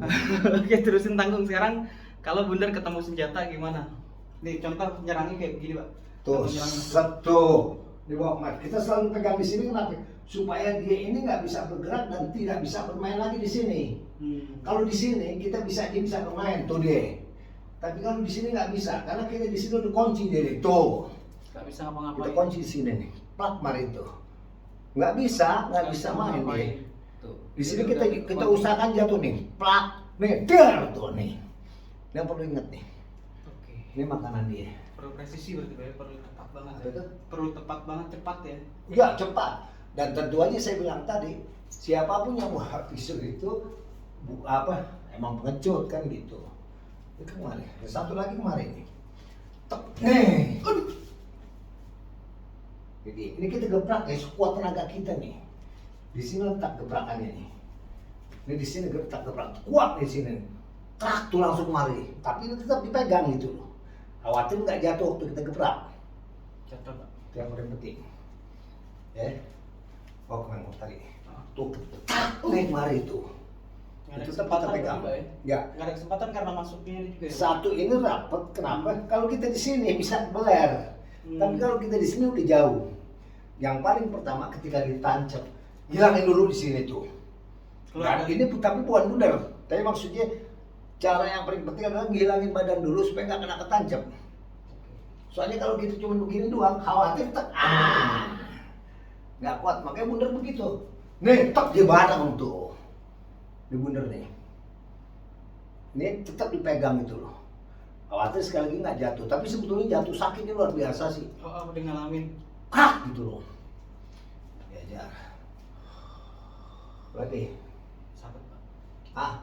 Oke, terusin tanggung. Sekarang kalau bundar ketemu senjata gimana? Nih contoh nyerangnya kayak begini, Pak. Tuh, Contoh nyerangnya. satu di bawah mat. Kita selalu pegang di sini kenapa? Supaya dia ini nggak bisa bergerak dan tidak bisa bermain lagi di sini. Kalau di sini dia bisa bermain tuh dia. Tapi kalau di sini nggak bisa karena kita di sini udah kunci dia tuh. Nggak bisa ngapa-ngapain. Kita kunci di sini nih, plak mari itu. Nggak bisa main dia. Tuh. Di sini Jadi kita udah usahakan jatuh nih, plak, nih, der tuh nih. Yang perlu ingat nih, Oke. ini makanan dia. Perlu presisi berarti, Pak. Perlu tepat banget. Apa Ya. itu? Perlu tepat banget, cepat ya. Ya cepat. Dan tentu aja saya bilang tadi, siapapun yang mau pisau itu emang pengecut kan gitu. Itu kemarin. Satu lagi kemarin nih. Tek, nih. Aduh. Jadi ini kita gebrak ya sekuat tenaga kita nih. Di sini letak gebrakannya nih. Ini di sini gebrak kuat di sini. Trak tuh langsung kemari. Tapi itu tetap dipegang gitu loh. Khawatir nggak jatuh waktu kita gebrak. Contoh, Pak. Itu yang paling penting. Ya. Oh, kemana tadi? Ah. Tuh, tak naik mari itu. Nggak ada Itu kesempatan tetap pegang. berarti, Pak, ya? Ya. Nggak ada kesempatan karena masuknya ini juga ya. Satu ini rapat, kenapa? Kalau kita di sini bisa beler. Tapi kalau kita di sini udah jauh. Yang paling pertama ketika ditancap, hilangin dulu di sini tuh. Dan ini tapi bukan bundar. Tapi maksudnya cara yang paling penting adalah ngilangin badan dulu supaya nggak kena ketancap. Soalnya kalau gitu cuma begini doang, khawatir nggak kuat. Makanya bundar begitu. Nih, tek di badan tuh. Di bundar nih. Ini tetap dipegang itu loh. Khawatir sekali lagi nggak jatuh. Tapi sebetulnya jatuh sakitnya luar biasa sih. Oh, udah ngalamin. Krak gitu loh. Diajar. Lagi. Sahabat, Pak.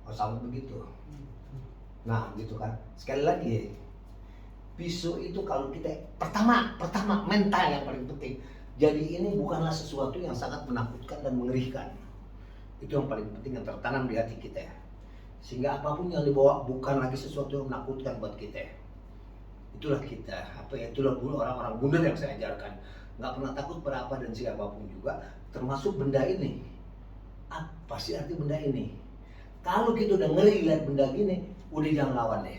Oh sama begitu. Nah gitu kan. Sekali lagi, pisau itu kalau kita pertama mental yang paling penting. Jadi ini bukanlah sesuatu yang sangat menakutkan dan mengerikan. Itu yang paling penting yang tertanam di hati kita. Sehingga apapun yang dibawa bukan lagi sesuatu yang menakutkan buat kita. Itulah kita. Itulah dulu orang-orang bundar yang saya ajarkan. Nggak pernah takut pada apa dan siapapun juga, termasuk benda ini. Apa sih arti benda ini? Kalau kita udah ngeri lihat benda gini, udah jangan lawan deh.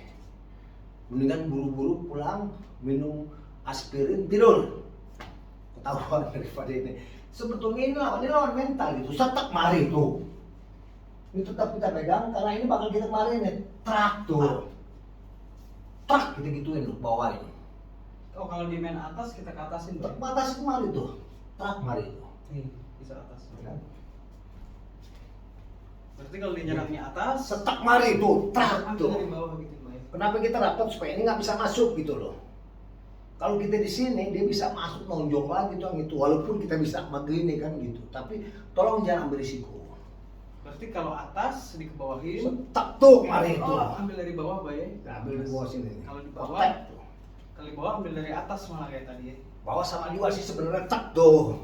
Mendingan buru-buru pulang, minum aspirin, tidur. Ketahuan daripada ini. Sebetulnya ini lawan mental gitu. Setek mari tuh. Ini tetap kita pegang karena ini bakal kita kemarin nih. Trak tuh. Trak kita gituin loh, bawain. Oh, kalau di main atas kita ke atasin, Pak. Trak atas kemari tuh. Trak mari tuh. Nih, bisa atas. Ya kan? Berarti kalau dinyerangnya atas, Setek mari tuh. Trak ambil tuh. dari bawah gitu, Pak. Kenapa kita rapat supaya ini nggak bisa masuk gitu loh. Kalau kita di sini dia bisa masuk nonjok lagi tuh gitu. Walaupun kita bisa begini kan gitu. Tapi tolong jangan ambil risiko. Berarti kalau atas dikebawahin, Setek tuh mari itu. oh, ambil dari bawah, Pak ya. Nah, ambil di bawah sini. nih. Kalau di bawah, Otek tuh. kalau di bawah ambil dari atas malah kayak tadi ya. Bawah sama juga sih sebenarnya tak tuh.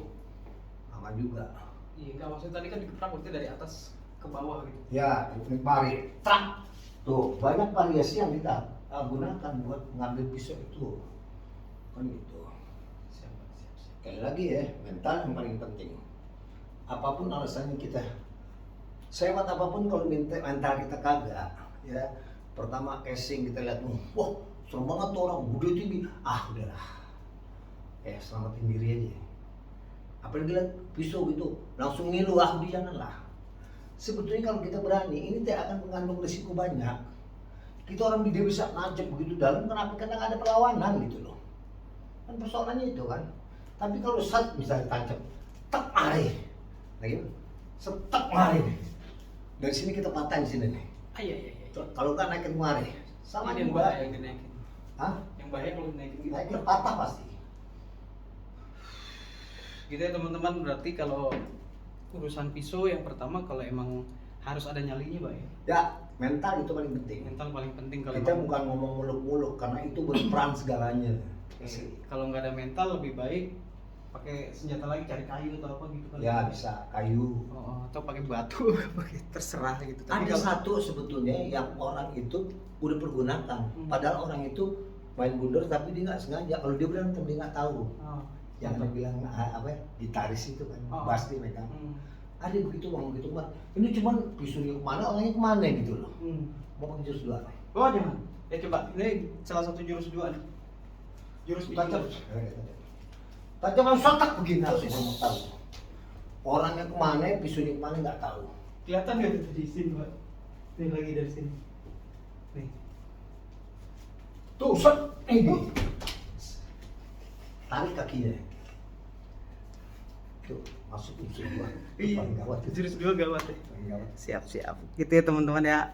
Sama juga. Iya, nggak maksudnya tadi kan dikeprak berarti dari atas ke bawah gitu. Ya, teknik mari. Trak. Tuh, banyak variasi yang kita gunakan buat mengambil pisau itu. Kan gitu. Siap, Pak. Siap. Sekali lagi ya, mental yang paling penting. Apapun alasannya kita sehebat apapun kalau mental kita kagak, ya pertama casing kita lihat, wah serem banget tuh orang, gede tinggi, udahlah, selamatin diri aja. Apalagi lihat pisau gitu, langsung ngilu, udah janganlah. Sebetulnya kalau kita berani, ini tidak akan mengandung risiko banyak. Kita orang dia bisa nancep begitu dalam, kenapa? Karena nggak ada perlawanan gitu loh. Kan persoalannya itu kan. Tapi kalau saat misalnya tancap, tek mari, lagi, setek mari. Dari sini kita patahin sini nih. Iya. Kalau nggak naikin kemari, sama Ini yang juga. bahaya yang dinaikin. Hah? Yang bahaya kalau dinaikin gitu. Naikin patah pasti. Gitu ya teman-teman, berarti kalau urusan pisau yang pertama kalau emang harus ada nyalinya, Pak ya. Ya, mental itu paling penting. Mental paling penting kalau Kita emang- bukan ngomong muluk-muluk karena itu berperan segalanya. Kalau nggak ada mental lebih baik pakai senjata lagi, cari kayu atau apa gitu kan. Ya bisa kayu. Atau pakai batu, pakai terserah gitu. Ada kalau- satu sebetulnya yang orang itu udah pergunakan. Padahal orang itu main bundar tapi dia nggak sengaja. Kalau dia berantem dia nggak tahu. Oh, Yang bilang gitaris itu kan, Oh. bass dia megang. Ada begitu bang, begitu bang. Ini cuman pisunya kemana, orangnya kemana gitu loh. Mau pakai jurus 2. Oh jangan. Ya coba, ini salah satu jurus 2 nih. Jurus Tajam. bijinya. Tajam langsung sotak begini harusnya mau tahu. Orangnya kemana, pisunya kemana nggak tahu. Kelihatan nggak itu di sini, Pak? Ini lagi dari sini. Nih. Tuh, set ini. Tarik kakinya. Tuh, masuk unsur 2. Iya. Paling gawat itu. Jurus 2 gawat ya. Paling gawat. Siap. Gitu ya teman-teman ya.